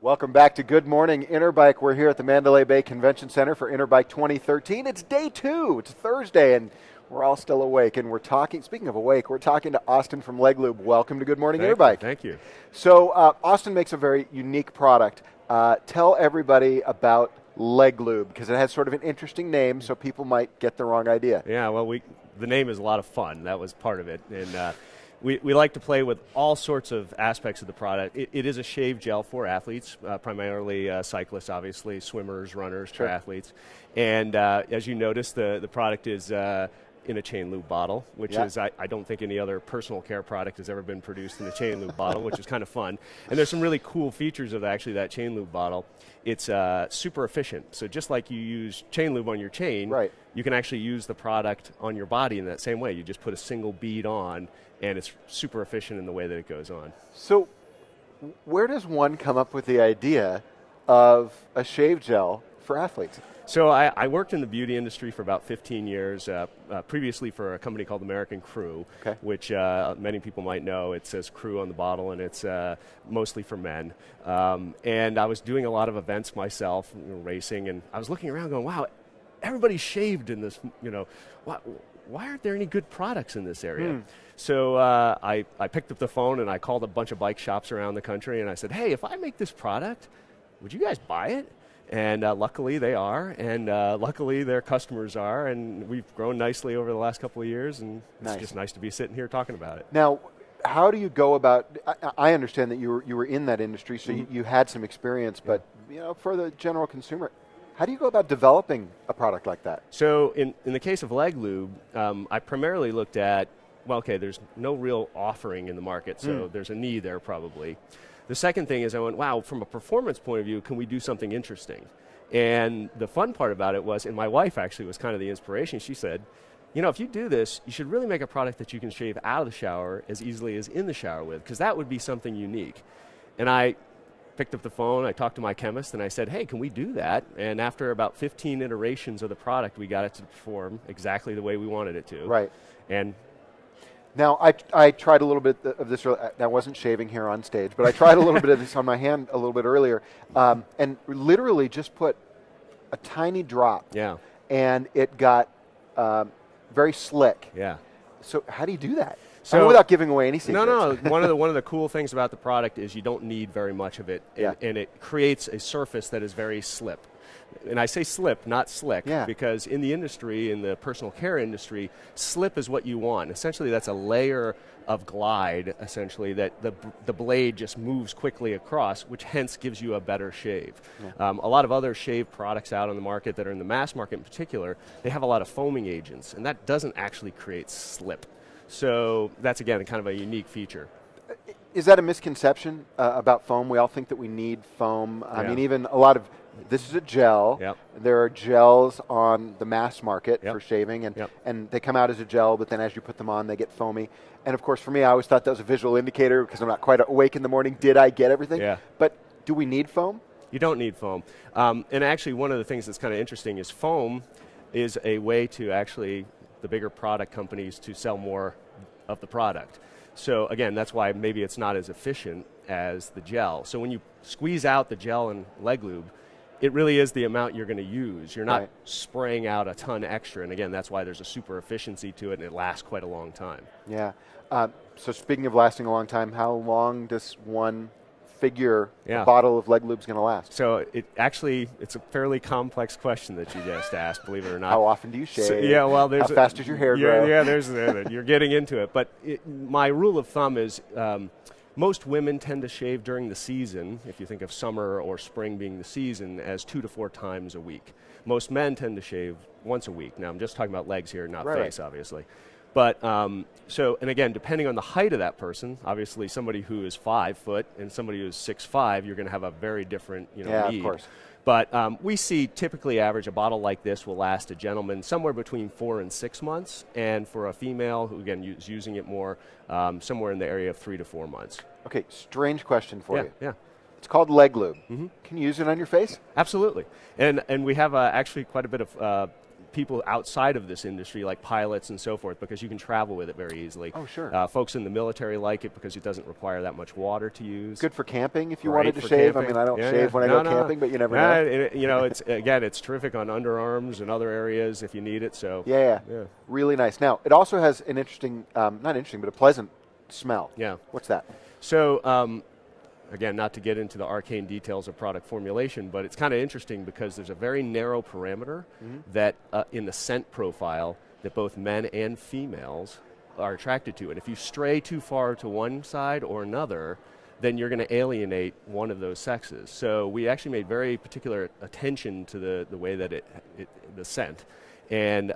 Welcome back to Good Morning Interbike. We're here at the Mandalay Bay Convention Center for Interbike 2013. It's day 2. It's Thursday, and we're all still awake. And we're talking, speaking of awake, we're talking to Austin from Lube. Welcome to Good Morning Interbike. Thank you. So Austin makes a very unique product. Tell everybody about Lube, because it has sort of an interesting name, so people might get the wrong idea. Yeah, well, the name is a lot of fun. That was part of it. And we like to play with all sorts of aspects of the product. It is a shave gel for athletes, primarily cyclists, obviously, swimmers, runners, Sure. triathletes. And as you notice, the product is in a chain lube bottle, which is, I don't think any other personal care product has ever been produced in a chain lube bottle, which is kind of fun. And there's some really cool features of actually that chain lube bottle. It's super efficient. So just like you use chain lube on your chain, Right. you can actually use the product on your body in that same way. You just put a single bead on, and it's super efficient in the way that it goes on. So where does one come up with the idea of a shave gel for athletes? So I worked in the beauty industry for about 15 years, previously for a company called American Crew, Okay. which many people might know. It says Crew on the bottle, and it's mostly for men. And I was doing a lot of events myself, racing, and I was looking around going, wow, everybody's shaved in this, why aren't there any good products in this area? So I picked up the phone and I called a bunch of bike shops around the country, and I said, hey, if I make this product, would you guys buy it? And luckily they are, and luckily their customers are, and we've grown nicely over the last couple of years, and it's just nice to be sitting here talking about it. Now, how do you go about, I understand that you were in that industry, so you had some experience, but for the general consumer, how do you go about developing a product like that? So in the case of Lube, I primarily looked at, well, okay, there's no real offering in the market, so there's a need there probably. The second thing is I went, wow, from a performance point of view, can we do something interesting? And the fun part about it was, and my wife actually was kind of the inspiration, she said, if you do this, you should really make a product that you can shave out of the shower as easily as in the shower with, because that would be something unique. And I picked up the phone, I talked to my chemist, and I said, hey, can we do that? And after about 15 iterations of the product, we got it to perform exactly the way we wanted it to. Right. And now, I tried a little bit of this, I wasn't shaving here on stage, but I tried a little bit of this on my hand a little bit earlier, and literally just put a tiny drop. Yeah. And it got very slick. Yeah. So how do you do that? So, without giving away any secrets. No. One of the cool things about the product is you don't need very much of it, and it creates a surface that is very slip. And I say slip, not slick, because in the industry, in the personal care industry, slip is what you want. Essentially, that's a layer of glide, essentially, that the blade just moves quickly across, which hence gives you a better shave. Yeah. A lot of other shave products out on the market that are in the mass market in particular, they have a lot of foaming agents, and that doesn't actually create slip. So that's, again, kind of a unique feature. Is that a misconception about foam? We all think that we need foam. I mean, even a lot of, this is a gel. Yep. There are gels on the mass market Yep. for shaving, and, Yep. and they come out as a gel, but then as you put them on, they get foamy. And of course, for me, I always thought that was a visual indicator because I'm not quite awake in the morning. Did I get everything? Yeah. But do we need foam? You don't need foam. And actually, one of the things that's kind of interesting is foam is a way to actually, the bigger product companies, to sell more of the product. So again, that's why maybe it's not as efficient as the gel. So when you squeeze out the gel in Lube, it really is the amount you're going to use. You're not spraying out a ton extra. And again, that's why there's a super efficiency to it, and it lasts quite a long time. Yeah. So speaking of lasting a long time, how long does one figure a bottle of Lube is going to last? So it's a fairly complex question that you just asked, believe it or not. How often do you shave? So, how fast does your hair grow? Yeah, you're getting into it. But my rule of thumb is most women tend to shave during the season, if you think of summer or spring being the season, as 2 to 4 times a week. Most men tend to shave once a week. Now, I'm just talking about legs here, not face, obviously. But and again, depending on the height of that person, obviously somebody who is 5 foot and somebody who is 6'5", you're going to have a very different need. Of course. But we see typically average a bottle like this will last a gentleman somewhere between 4 and 6 months, and for a female who again is using it more, somewhere in the area of 3 to 4 months. Okay, strange question for you. Yeah. It's called Lube. Can you use it on your face? Absolutely, and we have actually quite a bit of people outside of this industry, like pilots and so forth, because you can travel with it very easily. Oh, sure. Folks in the military like it because it doesn't require that much water to use. Good for camping if you Great wanted to for shave. camping. I mean, I don't shave when I go camping, but you never know. It's again, it's terrific on underarms and other areas if you need it. So yeah. Really nice. Now, it also has an interesting, not interesting, but a pleasant smell. Yeah. What's that? So, again, not to get into the arcane details of product formulation, but it's kind of interesting because there's a very narrow parameter that in the scent profile that both men and females are attracted to. And if you stray too far to one side or another, then you're going to alienate one of those sexes. So we actually made very particular attention to the way that the scent. And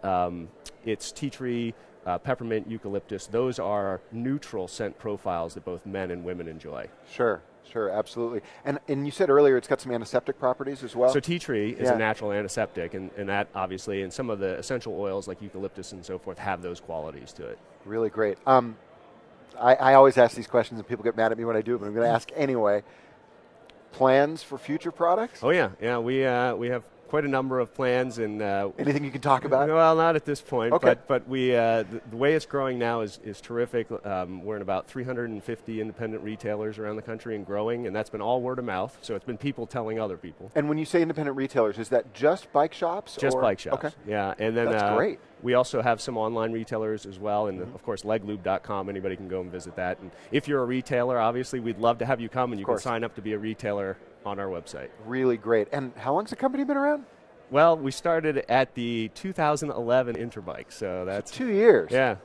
it's tea tree, peppermint, eucalyptus. Those are neutral scent profiles that both men and women enjoy. Sure, absolutely. And you said earlier it's got some antiseptic properties as well? So tea tree is a natural antiseptic, and that obviously, and some of the essential oils like eucalyptus and so forth have those qualities to it. Really great. I always ask these questions and people get mad at me when I do, but I'm going to ask anyway. Plans for future products? Oh yeah, we have quite a number of plans. And anything you can talk about? Well, not at this point. Okay. But we the way it's growing now is terrific. We're in about 350 independent retailers around the country and growing, and that's been all word of mouth. So it's been people telling other people. And when you say independent retailers, is that just bike shops? Just bike shops. Okay. Yeah, and then that's great. We also have some online retailers as well, and of course, leglube.com. Anybody can go and visit that. And if you're a retailer, obviously, we'd love to have you come, and you can sign up to be a retailer on our website. Really great. And how long's the company been around? Well, we started at the 2011 Interbike, so that's 2 years. Yeah.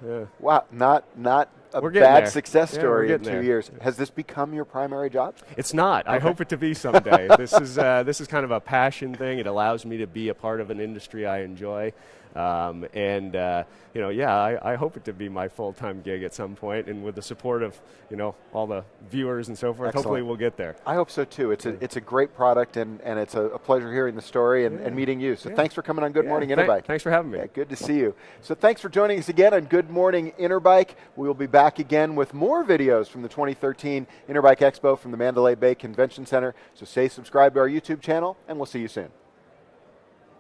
Wow, not a We're getting bad there. success story in 2 there. years. Has this become your primary job? It's not. I hope it to be someday. This is kind of a passion thing. It allows me to be a part of an industry I enjoy. I hope it to be my full-time gig at some point, and with the support of, all the viewers and so forth, Excellent. Hopefully we'll get there. I hope so too. It's a great product, and it's a pleasure hearing the story and meeting you. So thanks for coming on Good Morning Interbike. Thanks for having me. Yeah, good to see you. So thanks for joining us again on Good Morning Interbike. We will be back again with more videos from the 2013 Interbike Expo from the Mandalay Bay Convention Center. So stay subscribed to our YouTube channel, and we'll see you soon.